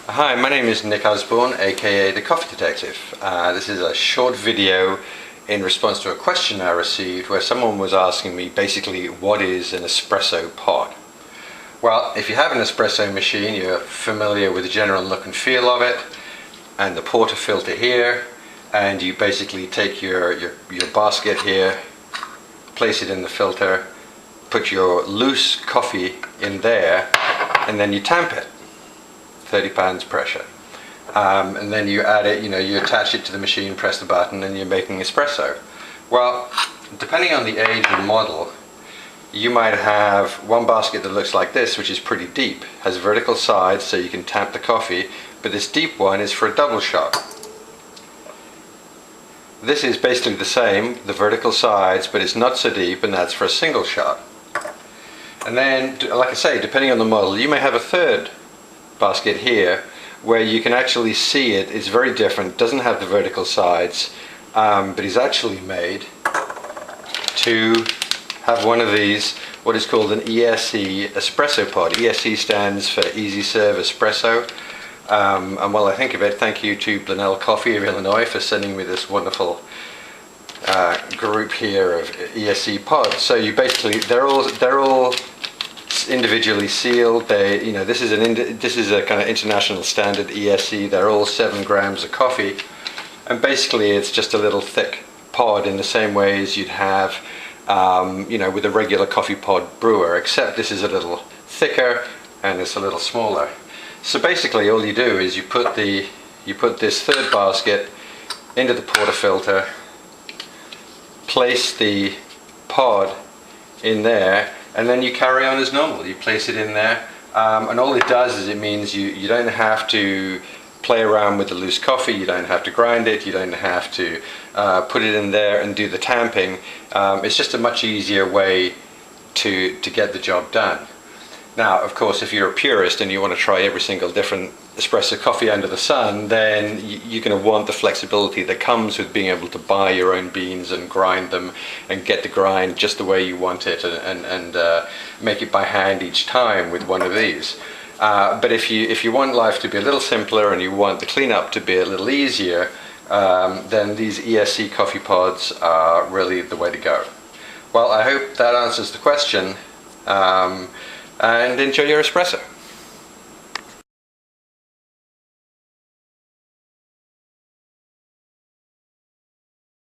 Hi, my name is Nick Osborne, aka the Coffee Detective. This is a short video in response to a question I received where someone was asking me basically what is an espresso pod. Well, if you have an espresso machine, you're familiar with the general look and feel of it and the portafilter here, and you basically take your basket here, place it in the filter, put your loose coffee in there, and then you tamp it. 30 pounds pressure, and then you add it, you attach it to the machine, press the button, and you're making espresso. Well, depending on the age and model, you might have one basket that looks like this, which is pretty deep, has vertical sides so you can tamp the coffee, but this deep one is for a double shot. This is basically the same, the vertical sides, but it's not so deep, and that's for a single shot. And then, like I say, depending on the model, you may have a third basket here where you can actually see it. It's very different, doesn't have the vertical sides, but is actually made to have one of these, what is called an ESE Espresso Pod. ESE stands for Easy Serve Espresso, and while I think of it, thank you to Blenell Coffee of Illinois for sending me this wonderful group here of ESE pods. So you basically, they're all individually sealed. This is a kind of international standard ESE. They're all 7 grams of coffee, and basically it's just a little thick pod in the same way as you'd have with a regular coffee pod brewer, except this is a little thicker and it's a little smaller. So basically all you do is you put this third basket into the portafilter, place the pod in there, and then you carry on as normal. You place it in there, and all it does is it means you don't have to play around with the loose coffee, you don't have to grind it, you don't have to put it in there and do the tamping. It's just a much easier way to get the job done. Now, of course, if you're a purist and you want to try every single different espresso coffee under the sun, then you're going to want the flexibility that comes with being able to buy your own beans and grind them and get the grind just the way you want it, and make it by hand each time with one of these. But if you want life to be a little simpler and you want the cleanup to be a little easier, then these ESE coffee pods are really the way to go. Well, I hope that answers the question, and enjoy your espresso.